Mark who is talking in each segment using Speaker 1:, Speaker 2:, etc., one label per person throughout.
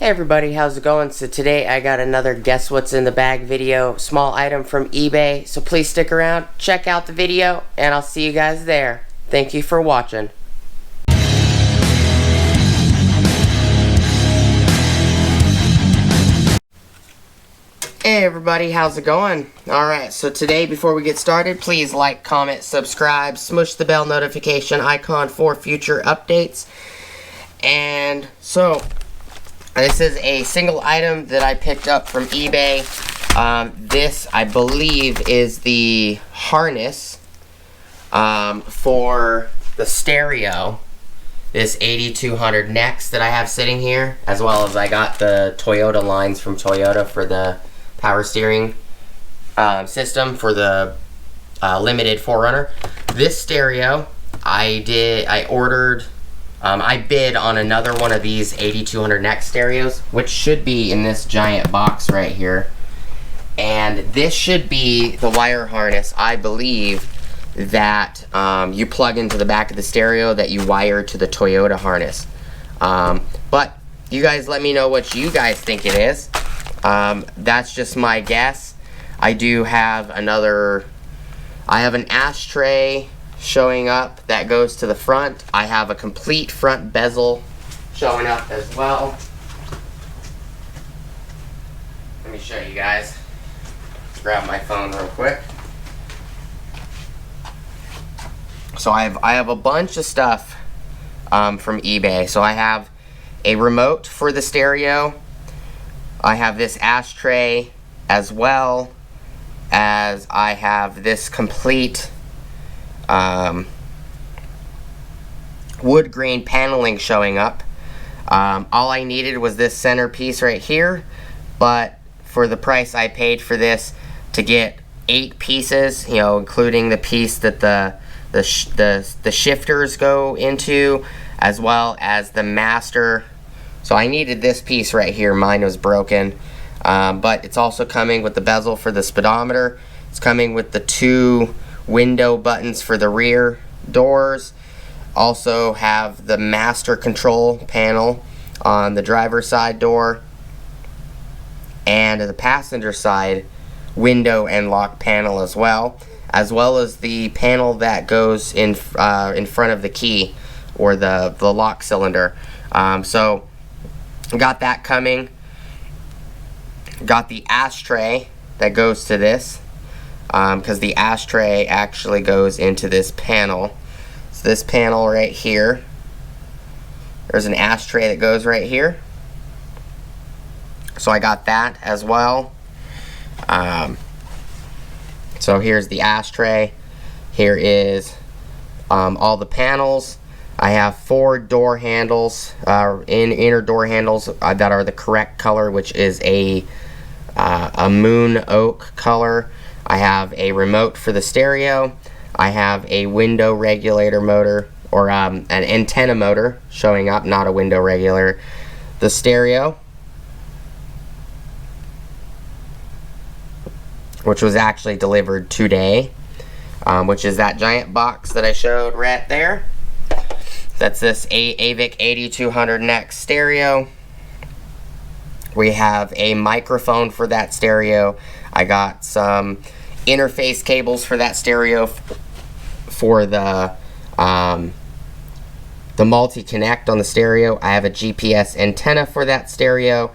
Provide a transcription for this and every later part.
Speaker 1: Hey everybody, how's it going? So today I got another guess what's in the bag video, small item from eBay. So please stick around, check out the video, and I'll see you guys there. Thank you for watching. Hey everybody, how's it going? Alright, so today before we get started, please like, comment, subscribe, smush the bell notification icon for future updates. And so this is a single item that I picked up from eBay. This, I believe, is the harness for the stereo. This 8200 NEX that I have sitting here, as well as I got the Toyota lines from Toyota for the power steering system for the limited 4Runner. This stereo, I bid on another one of these 8200 NEX stereos, which should be in this giant box right here. And this should be the wire harness, I believe, that you plug into the back of the stereo that you wire to the Toyota harness. But you guys let me know what you guys think it is. That's just my guess. I do have I have an ashtray showing up that goes to the front. I have a complete front bezel showing up as well. Let me show you guys. Grab my phone real quick. So I have a bunch of stuff from eBay. So I have a remote for the stereo. I have this ashtray, as well as I have this complete wood grain paneling showing up. All I needed was this centerpiece right here, but for the price I paid for this, to get 8 pieces, you know, including the piece that the shifters go into, as well as the master. So I needed this piece right here. Mine was broken, but it's also coming with the bezel for the speedometer. It's coming with the 2 window buttons for the rear doors. Also have the master control panel on the driver's side door, and the passenger side window and lock panel as well as the panel that goes in front of the key, or the lock cylinder. So got that coming. Got the ashtray that goes to this, because the ashtray actually goes into this panel. So this panel right here, there's an ashtray that goes right here. So I got that as well. So here's the ashtray. Here is all the panels. I have 4 door handles, inner door handles that are the correct color, which is a moon oak color. I have a remote for the stereo. I have a window regulator motor, or an antenna motor showing up, not a window regulator. The stereo, which was actually delivered today, which is that giant box that I showed right there. That's this Mavic 8200 NEX stereo. We have a microphone for that stereo. I got some interface cables for that stereo for the multi-connect on the stereo. I have a GPS antenna for that stereo.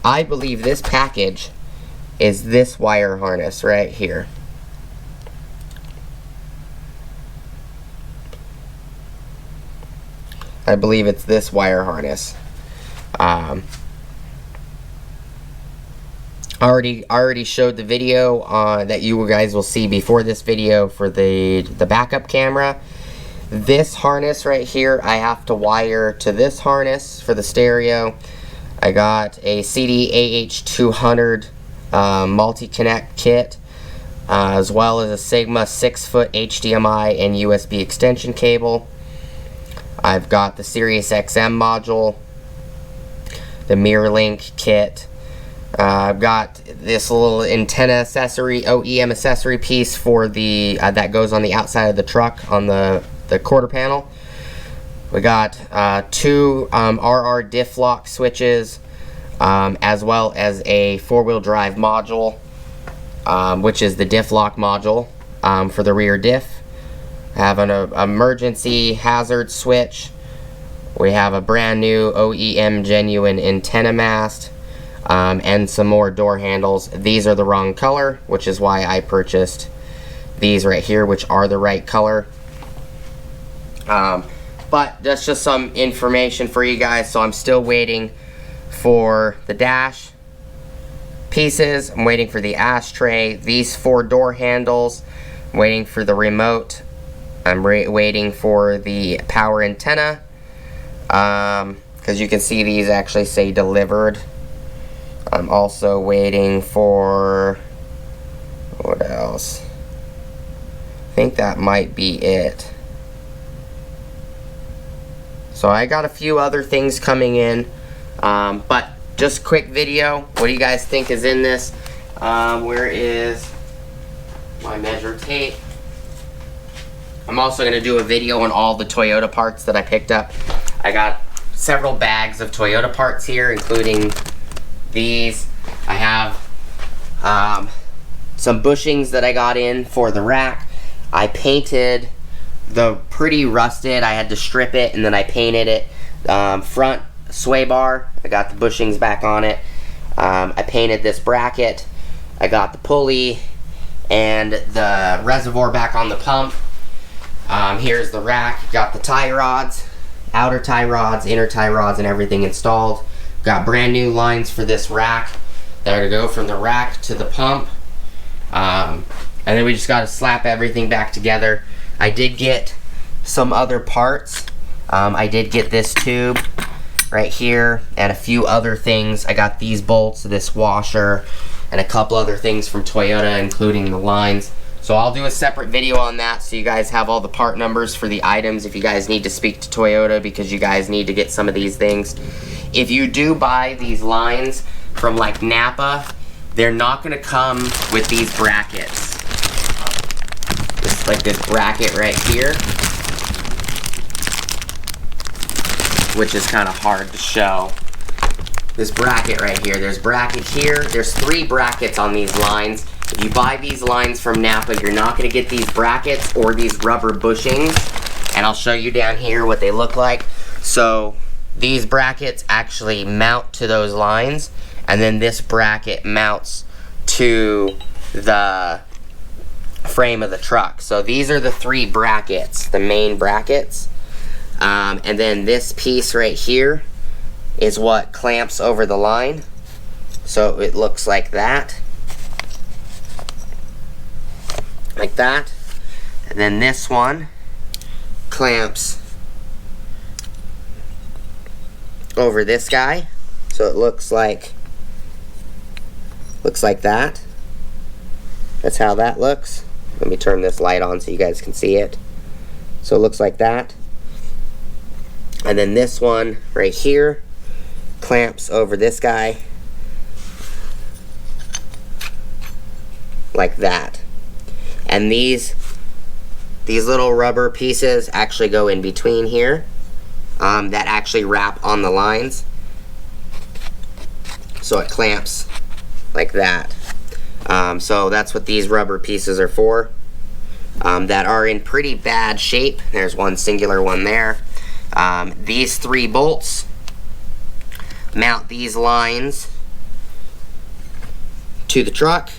Speaker 1: I believe this package is this wire harness right here. I believe it's this wire harness. I already showed the video that you guys will see before this video for the backup camera. This harness right here, I have to wire to this harness for the stereo. I got a CD-AH200 multi-connect kit, as well as a Sigma 6-foot HDMI and USB extension cable. I've got the Sirius XM module, the MirrorLink kit. I've got this little antenna accessory, OEM accessory piece for the that goes on the outside of the truck on the quarter panel. We got 2 RR diff lock switches, as well as a 4-wheel drive module, which is the diff lock module for the rear diff. I have an emergency hazard switch. We have a brand new OEM genuine antenna mast, and some more door handles. These are the wrong color, which is why I purchased these right here, which are the right color. But that's just some information for you guys. So I'm still waiting for the dash pieces. I'm waiting for the ashtray, these 4 door handles. I'm waiting for the remote. I'm waiting for the power antenna, because you can see these actually say delivered. I'm also waiting for, what else? I think that might be it. So I got a few other things coming in, but just quick video. What do you guys think is in this? Where is my measure tape? I'm also going to do a video on all the Toyota parts that I picked up. I got several bags of Toyota parts here, including these. I have some bushings that I got in for the rack. I painted the pretty rusted. I had to strip it and then I painted it. Front sway bar, I got the bushings back on it. I painted this bracket. I got the pulley and the reservoir back on the pump. Here's the rack. Got the tie rods, outer tie rods, inner tie rods, and everything installed. Got brand new lines for this rack that are to go from the rack to the pump. And then we just got to slap everything back together. I did get some other parts. I did get this tube right here and a few other things. I got these bolts, this washer, and a couple other things from Toyota, including the lines. So I'll do a separate video on that so you guys have all the part numbers for the items if you guys need to speak to Toyota, because you guys need to get some of these things. If you do buy these lines from like Napa, they're not going to come with these brackets. Just like this bracket right here, which is kind of hard to show. This bracket right here, there's bracket here, there's 3 brackets on these lines. If you buy these lines from Napa, you're not going to get these brackets or these rubber bushings, and I'll show you down here what they look like. So these brackets actually mount to those lines, and then this bracket mounts to the frame of the truck. So these are the 3 brackets, the main brackets, and then this piece right here is what clamps over the line. So it looks like that. Like that. And then this one clamps over this guy. So it looks like that. That's how that looks. Let me turn this light on so you guys can see it. So it looks like that. And then this one right here clamps over this guy like that. And these little rubber pieces actually go in between here, that actually wrap on the lines, so it clamps like that. So that's what these rubber pieces are for, that are in pretty bad shape. There's one singular one there. These 3 bolts mount these lines to the truck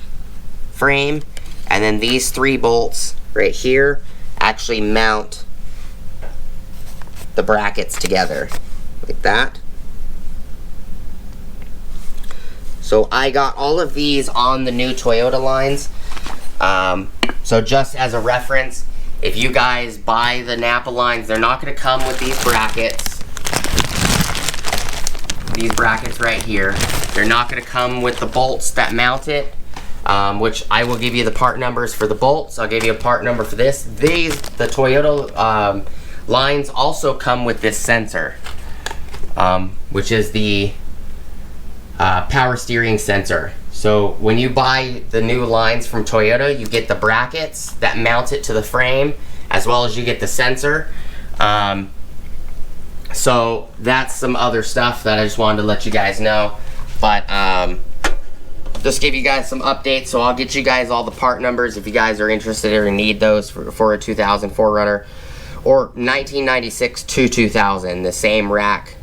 Speaker 1: frame, and then these 3 bolts right here actually mount the brackets together like that. So I got all of these on the new Toyota lines. So just as a reference, if you guys buy the Napa lines, they're not going to come with these brackets. These brackets right here. They're not going to come with the bolts that mount it, which I will give you the part numbers for the bolts. I'll give you a part number for this. The Toyota lines also come with this sensor, which is the power steering sensor. So when you buy the new lines from Toyota, you get the brackets that mount it to the frame, as well as you get the sensor. So that's some other stuff that I just wanted to let you guys know. But just give you guys some updates, so I'll get you guys all the part numbers if you guys are interested or need those for a 2000 4Runner or 1996 to 2000, the same rack,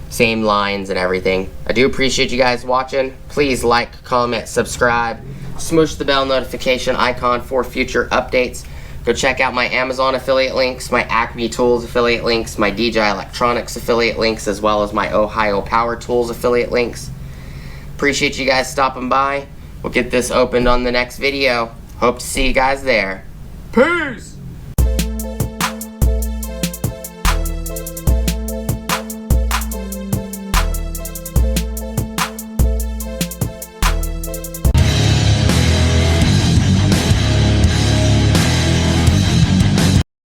Speaker 1: same lines and everything. I do appreciate you guys watching. Please like, comment, subscribe, smoosh the bell notification icon for future updates. Go check out my Amazon affiliate links, my Acme Tools affiliate links, my DJI Electronics affiliate links, as well as my Ohio Power Tools affiliate links. Appreciate you guys stopping by. We'll get this opened on the next video. Hope to see you guys there. Peace!